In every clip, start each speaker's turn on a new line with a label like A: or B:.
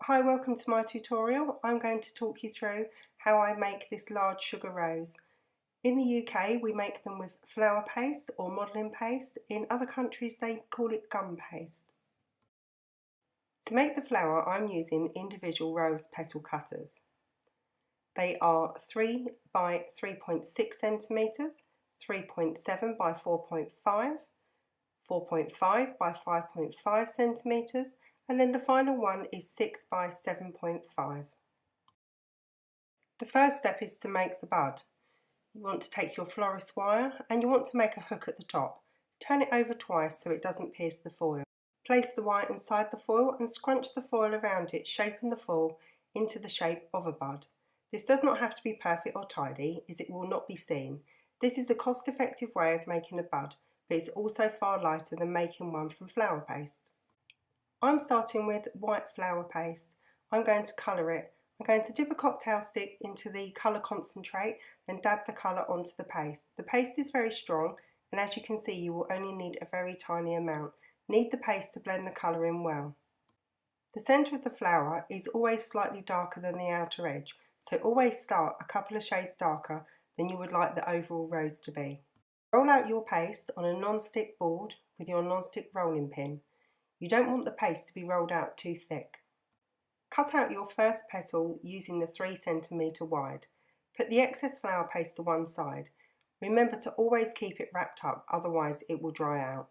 A: Hi, welcome to my tutorial. I'm going to talk you through how I make this large sugar rose. In the UK we make them with flower paste or modelling paste. In other countries they call it gum paste. To make the flower I'm using individual rose petal cutters. They are 3 by 3.6 centimetres, 3.7 by 4.5, 4.5 by 5.5 centimetres, and then the final one is 6 by 7.5. The first step is to make the bud. You want to take your florist wire and you want to make a hook at the top. Turn it over twice so it doesn't pierce the foil. Place the wire inside the foil and scrunch the foil around it, shaping the foil into the shape of a bud. This does not have to be perfect or tidy, as it will not be seen. This is a cost-effective way of making a bud, but it's also far lighter than making one from flower paste. I'm starting with white flower paste. I'm going to colour it. I'm going to dip a cocktail stick into the colour concentrate, then dab the colour onto the paste. The paste is very strong, and as you can see you will only need a very tiny amount. Knead the paste to blend the colour in well. The centre of the flower is always slightly darker than the outer edge, so always start a couple of shades darker than you would like the overall rose to be. Roll out your paste on a non-stick board with your non-stick rolling pin. You don't want the paste to be rolled out too thick. Cut out your first petal using the 3 cm wide. Put the excess flower paste to one side. Remember to always keep it wrapped up, otherwise it will dry out.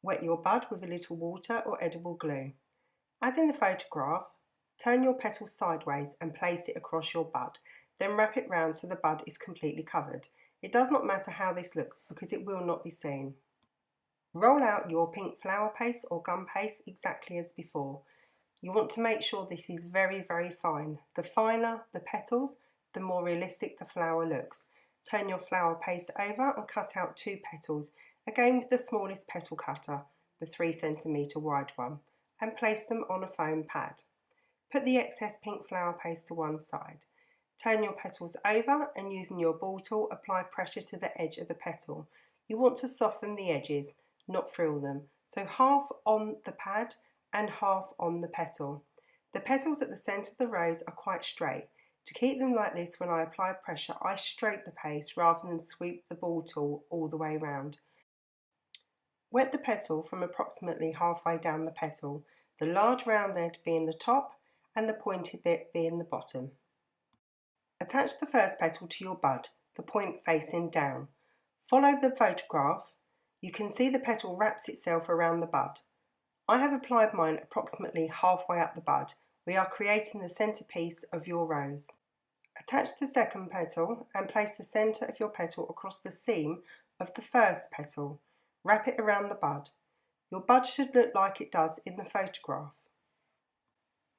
A: Wet your bud with a little water or edible glue. As in the photograph, turn your petal sideways and place it across your bud, then wrap it round so the bud is completely covered. It does not matter how this looks because it will not be seen. Roll out your pink flower paste or gum paste exactly as before. You want to make sure this is very fine. The finer the petals, the more realistic the flower looks. Turn your flower paste over and cut out 2 petals, again with the smallest petal cutter, the 3 cm wide one, and place them on a foam pad. Put the excess pink flower paste to one side. Turn your petals over and using your ball tool apply pressure to the edge of the petal. You want to soften the edges, not frill them, so half on the pad and half on the petal. The petals at the centre of the rose are quite straight. To keep them like this when I apply pressure, I straight the paste rather than sweep the ball tool all the way round. Wet the petal from approximately halfway down the petal, the large round edge being the top and the pointed bit being the bottom. Attach the first petal to your bud, the point facing down. Follow the photograph. You can see the petal wraps itself around the bud. I have applied mine approximately halfway up the bud. We are creating the centrepiece of your rose. Attach the second petal and place the centre of your petal across the seam of the first petal. Wrap it around the bud. Your bud should look like it does in the photograph.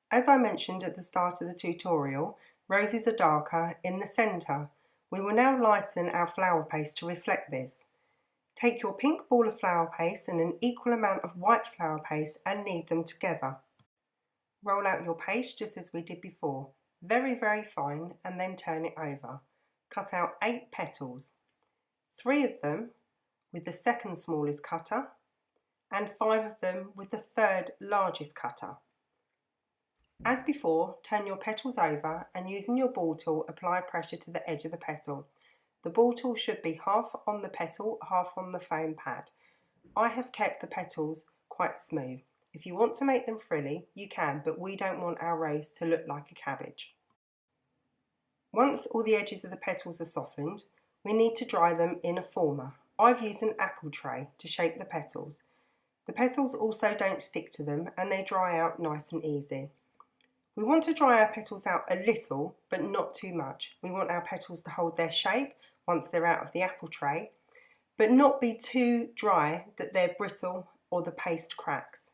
A: As I mentioned at the start of the tutorial, roses are darker in the centre. We will now lighten our flower paste to reflect this. Take your pink ball of flower paste and an equal amount of white flower paste and knead them together. Roll out your paste just as we did before, very fine, and then turn it over. Cut out 8 petals, 3 of them with the second smallest cutter and 5 of them with the third largest cutter. As before, turn your petals over and using your ball tool apply pressure to the edge of the petal. The ball tool should be half on the petal, half on the foam pad. I have kept the petals quite smooth. If you want to make them frilly, you can, but we don't want our rose to look like a cabbage. Once all the edges of the petals are softened, we need to dry them in a former. I've used an apple tray to shape the petals. The petals also don't stick to them and they dry out nice and easy. We want to dry our petals out a little, but not too much. We want our petals to hold their shape once they're out of the apple tray, but not be too dry that they're brittle or the paste cracks.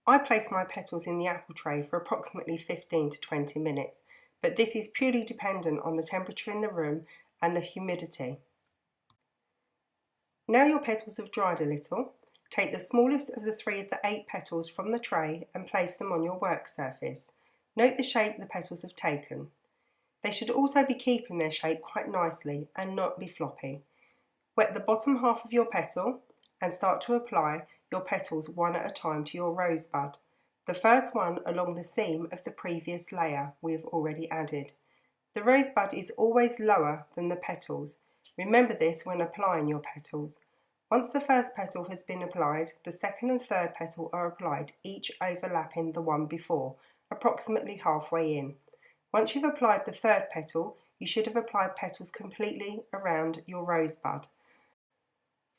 A: I place my petals in the apple tray for approximately 15 to 20 minutes, but this is purely dependent on the temperature in the room and the humidity. Now your petals have dried a little, take the smallest of the 3 of the 8 petals from the tray and place them on your work surface. Note the shape the petals have taken. They should also be keeping their shape quite nicely and not be floppy. Wet the bottom half of your petal and start to apply your petals one at a time to your rosebud. the first one along the seam of the previous layer we have already added. The rosebud is always lower than the petals. Remember this when applying your petals. Once the first petal has been applied, the second and third petal are applied, each overlapping the one before, approximately halfway in. Once you've applied the third petal, you should have applied petals completely around your rosebud.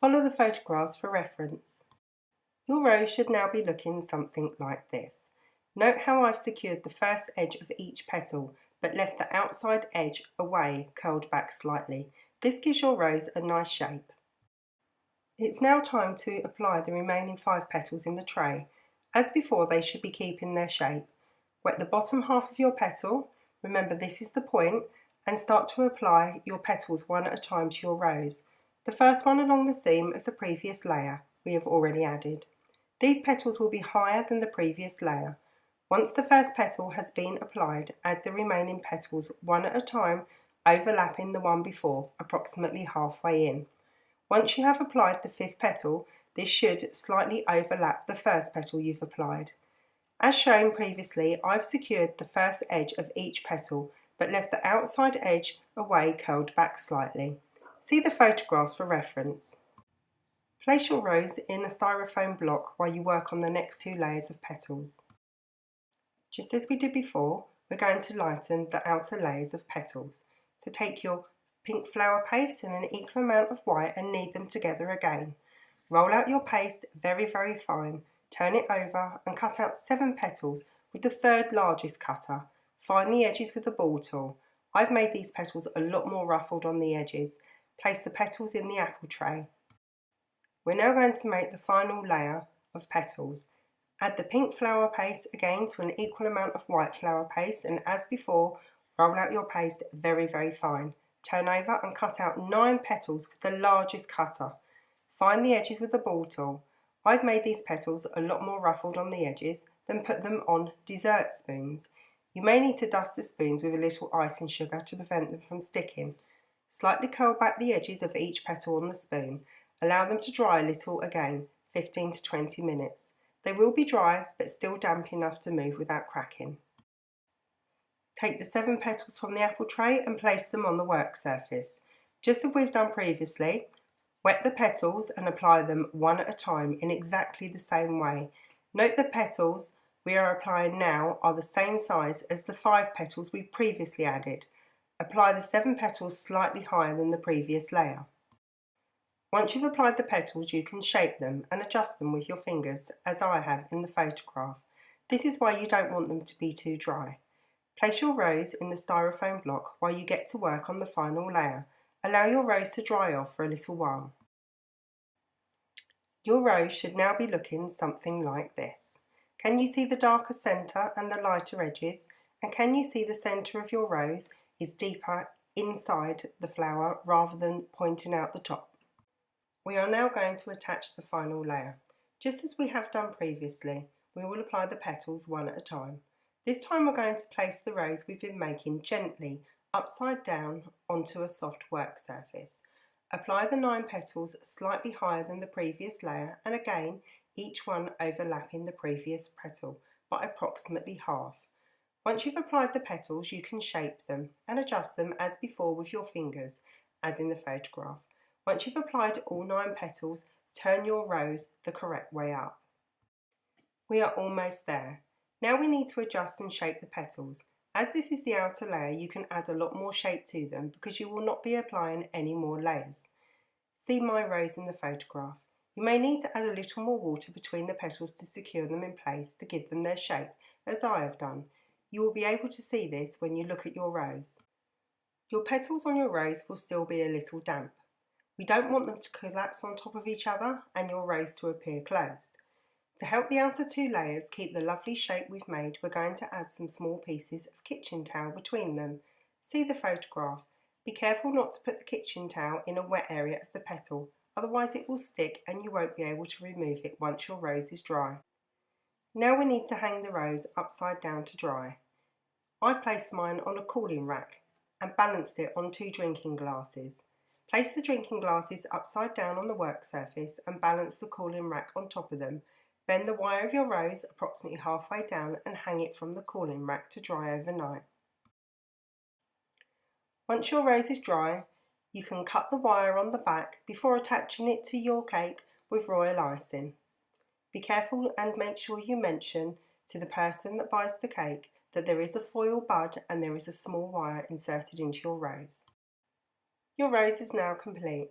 A: Follow the photographs for reference. Your rose should now be looking something like this. Note how I've secured the first edge of each petal, but left the outside edge away, curled back slightly. This gives your rose a nice shape. It's now time to apply the remaining 5 petals in the tray. As before, they should be keeping their shape. Wet the bottom half of your petal, remember this is the point, and start to apply your petals one at a time to your rose. The first one along the seam of the previous layer we have already added. These petals will be higher than the previous layer. Once the first petal has been applied, add the remaining petals one at a time, overlapping the one before, approximately halfway in. Once you have applied the 5th petal, this should slightly overlap the first petal you've applied. As shown previously, I've secured the first edge of each petal, but left the outside edge away, curled back slightly. See the photographs for reference. Place your rose in a styrofoam block while you work on the next 2 layers of petals. Just as we did before, we're going to lighten the outer layers of petals. So take your pink flower paste and an equal amount of white and knead them together again. Roll out your paste very fine, turn it over and cut out 7 petals with the 3rd largest cutter. Find the edges with the ball tool. I've made these petals a lot more ruffled on the edges. Place the petals in the apple tray. We're now going to make the final layer of petals. Add the pink flower paste again to an equal amount of white flower paste, and as before, roll out your paste very fine. Turn over and cut out 9 petals with the largest cutter. Find the edges with the ball tool. I've made these petals a lot more ruffled on the edges, then put them on dessert spoons. You may need to dust the spoons with a little icing sugar to prevent them from sticking. Slightly curl back the edges of each petal on the spoon. Allow them to dry a little again, 15 to 20 minutes. They will be dry but still damp enough to move without cracking. Take the 7 petals from the apple tray and place them on the work surface. Just as we've done previously, wet the petals and apply them one at a time in exactly the same way. Note the petals we are applying now are the same size as the 5 petals we previously added. Apply the 7 petals slightly higher than the previous layer. Once you've applied the petals, you can shape them and adjust them with your fingers, as I have in the photograph. This is why you don't want them to be too dry. Place your rose in the styrofoam block while you get to work on the final layer. Allow your rose to dry off for a little while. Your rose should now be looking something like this. Can you see the darker centre and the lighter edges? And can you see the centre of your rose is deeper inside the flower rather than pointing out the top? We are now going to attach the final layer. Just as we have done previously, we will apply the petals one at a time. This time we're going to place the rose we've been making gently upside down onto a soft work surface. Apply the 9 petals slightly higher than the previous layer, and again each one overlapping the previous petal by approximately half. Once you've applied the petals, you can shape them and adjust them as before with your fingers, as in the photograph. Once you've applied all 9 petals, turn your rose the correct way up. We are almost there. Now we need to adjust and shape the petals. As this is the outer layer, you can add a lot more shape to them because you will not be applying any more layers. See my rose in the photograph. You may need to add a little more water between the petals to secure them in place to give them their shape, as I have done. You will be able to see this when you look at your rose. Your petals on your rose will still be a little damp. We don't want them to collapse on top of each other and your rose to appear closed. To help the outer 2 layers keep the lovely shape we've made, we're going to add some small pieces of kitchen towel between them. See the photograph. Be careful not to put the kitchen towel in a wet area of the petal, otherwise it will stick and you won't be able to remove it once your rose is dry. Now we need to hang the rose upside down to dry. I've placed mine on a cooling rack and balanced it on 2 drinking glasses. Place the drinking glasses upside down on the work surface and balance the cooling rack on top of them. Bend the wire of your rose approximately halfway down and hang it from the cooling rack to dry overnight. Once your rose is dry, you can cut the wire on the back before attaching it to your cake with royal icing. Be careful and make sure you mention to the person that buys the cake that there is a foil bud and there is a small wire inserted into your rose. Your rose is now complete.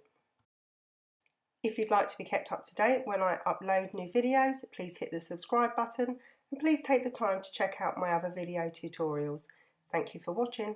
A: If you'd like to be kept up to date when I upload new videos, please hit the subscribe button and please take the time to check out my other video tutorials. Thank you for watching.